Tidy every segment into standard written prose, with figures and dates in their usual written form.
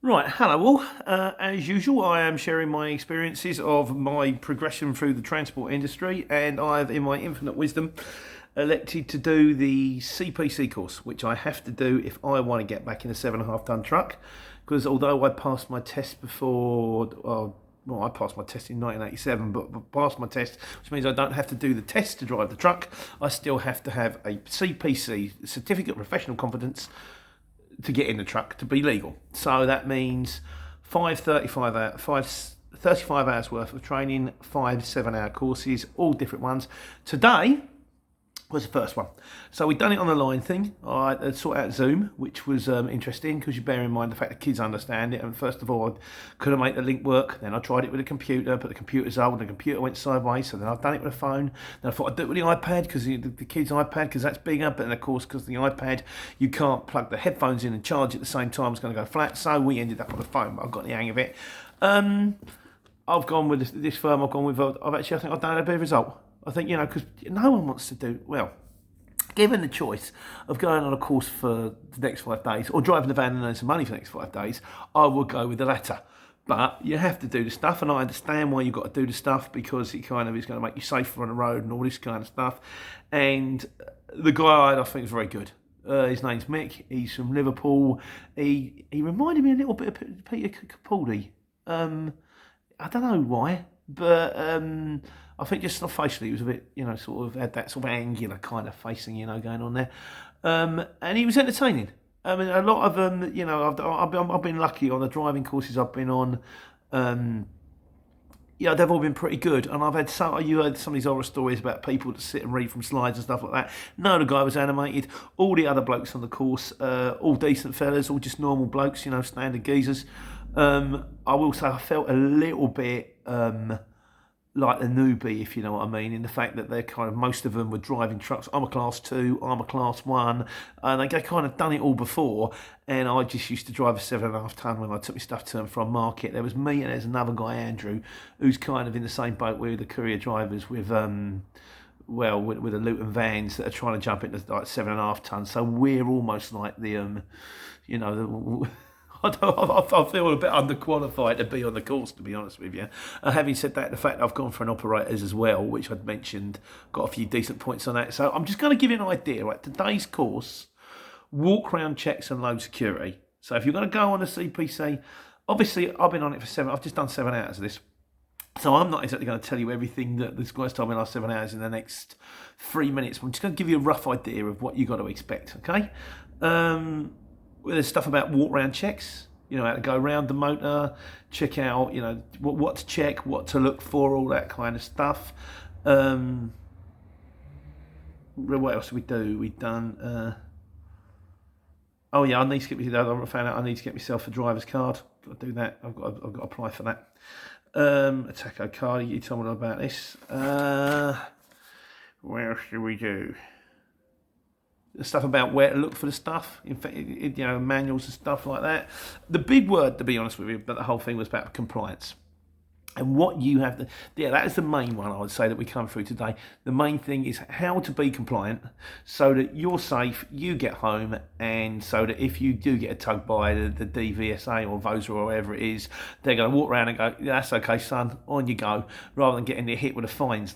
Right, hello all. As usual, I am sharing my experiences of my progression through the transport industry, and I've, in my infinite wisdom, elected to do the CPC course, which I have to do if I want to get back in a 7.5 ton truck. Because although I passed my test before, well, I passed my test in 1987, but passed my test, which means I don't have to do the test to drive the truck. I still have to have a CPC, Certificate of Professional Competence, to get in the truck to be legal. So that means 35 hours worth of training, 5 7 hour courses, all different ones. Today was the first one. So we'd done it on the line thing. I sort out Zoom, which was interesting because you bear in mind the fact that kids understand it. And first of all, I couldn't make the link work. Then I tried it with a computer, but the computer's old and the computer went sideways. So then I've done it with a phone. Then I thought I'd do it with the iPad because the kids' iPad, because that's bigger. But then of course, because the iPad, you can't plug the headphones in and charge at the same time. It's going to go flat. So we ended up on the phone, but I've got the hang of it. I've gone with this firm. I think I've done a better result. I think, because no one wants to do, well, given the choice of going on a course for the next 5 days or driving the van and earning some money for the next 5 days, I would go with the latter. But you have to do the stuff, and I understand why you've got to do the stuff because it kind of is going to make you safer on the road and all this kind of stuff. And the guy I think is very good. His name's Mick. He's from Liverpool. He reminded me a little bit of Peter Capaldi. I don't know why, but I think just facially he was a bit, sort of had that sort of angular kind of facing, going on there. And he was entertaining. I mean, a lot of them, I've been lucky on the driving courses I've been on. They've all been pretty good, and you heard some of these horror stories about people that sit and read from slides and stuff like that. No, the guy was animated. All the other blokes on the course, all decent fellas, all just normal blokes, standard geezers. I will say I felt a little bit like a newbie, if you know what I mean, in the fact that they're kind of, most of them were driving trucks. I'm a class 2, I'm a class 1, and they kind of done it all before, and I just used to drive a 7.5 ton when I took my stuff to and from market. There was me and there's another guy, Andrew, who's kind of in the same boat with the courier drivers with the Luton vans that are trying to jump into like 7.5 tons. So we're almost like the I feel a bit underqualified to be on the course, to be honest with you. Having said that, the fact that I've gone for an operators as well, which I'd mentioned, got a few decent points on that. So I'm just going to give you an idea. Right, today's course, walk round checks and load security. So if you're going to go on a CPC, obviously I've been on it for 7. I've just done 7 hours of this. So I'm not exactly going to tell you everything that this guy's told me in the last 7 hours in the next 3 minutes. I'm just going to give you a rough idea of what you've got to expect, okay? There's stuff about walk round checks, how to go around the motor, check out, what to check, what to look for, all that kind of stuff. What else did we do? We've done. I need to get I found out I need to get myself a driver's card. I'll do that. I've got to apply for that. A taco card. You told me all about this. What else should we do? The stuff about where to look for the stuff, in fact, manuals and stuff like that. The big word, to be honest with you, but the whole thing was about compliance. And what you have to, that is the main one I would say that we come through today. The main thing is how to be compliant so that you're safe, you get home, and so that if you do get a tug by the DVSA or VOSA or whatever it is, they're going to walk around and go, that's okay, son, on you go, rather than getting hit with the fines,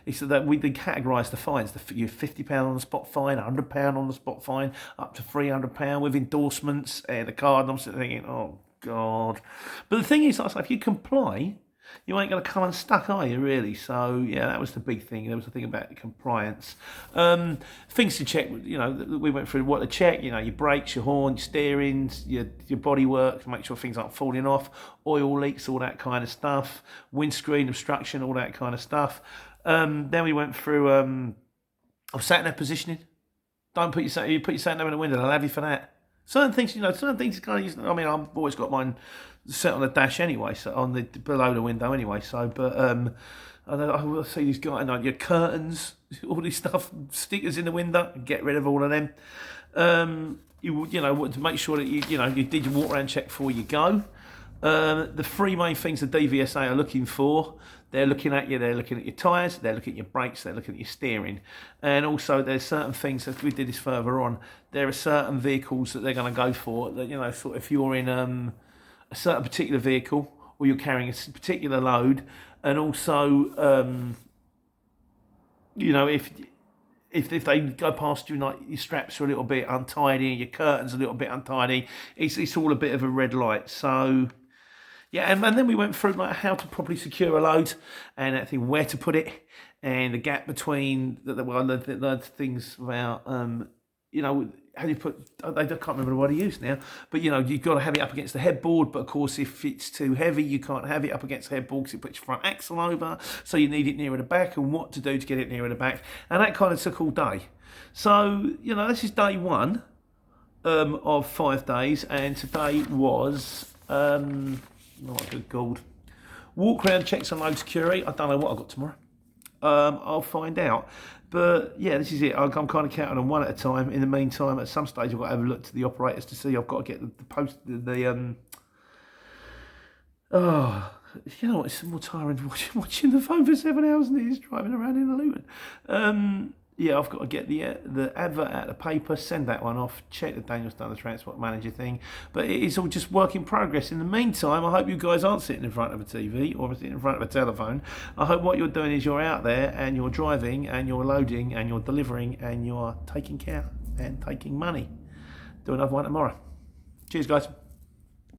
It's that we categorise the fines. You're £50 on the spot fine, £100 on the spot fine, up to £300 with endorsements and the card, and I'm sitting thinking, oh, God. But the thing is, if you comply, you ain't going to come unstuck, are you, really? So, that was the big thing. There was the thing about compliance. Things to check, we went through what to check, your brakes, your horn, your steerings, your body work, to make sure things aren't falling off, oil leaks, all that kind of stuff, windscreen obstruction, all that kind of stuff. Then we went through sat nav positioning. Don't put your sat nav in the window, they'll have you for that. Certain things kind of use. I mean, I've always got mine set on the dash anyway, so on the below the window anyway. So, but I will see these guys, your curtains, all this stuff, stickers in the window, get rid of all of them. To make sure that you did your walk around check before you go. The three main things the DVSA are looking for, they're looking at you, they're looking at your tyres, they're looking at your brakes, they're looking at your steering. And also there's certain things, as we did this further on, there are certain vehicles that they're going to go for, that, you know, sort of if you're in a certain particular vehicle, or you're carrying a particular load, and also, you know, if they go past you, like your straps are a little bit untidy, your curtains a little bit untidy, it's all a bit of a red light. So yeah, and then we went through like how to properly secure a load, and I think where to put it, and the gap between the things about you know, how do you put, I can't remember what I use now, but you know, you've got to have it up against the headboard, but of course if it's too heavy you can't have it up against the headboard because it puts your front axle over, so you need it nearer the back, and what to do to get it nearer the back, and that kind of took all day. So, you know, this is day one of 5 days, and today was, oh good God, walk around, check some load security. I don't know what I've got tomorrow. I'll find out. But yeah, this is it. I'm kind of counting on one at a time. In the meantime, at some stage, I've got to have a look to the operators to see. I've got to get oh, you know what? It's more tiring watching the phone for 7 hours than it is driving around in a Luton. Yeah, I've got to get the advert out of the paper, send that one off, check that Daniel's done the transport manager thing. But it is all just work in progress. In the meantime, I hope you guys aren't sitting in front of a TV or sitting in front of a telephone. I hope what you're doing is you're out there and you're driving and you're loading and you're delivering and you're taking care and taking money. Do another one tomorrow. Cheers, guys.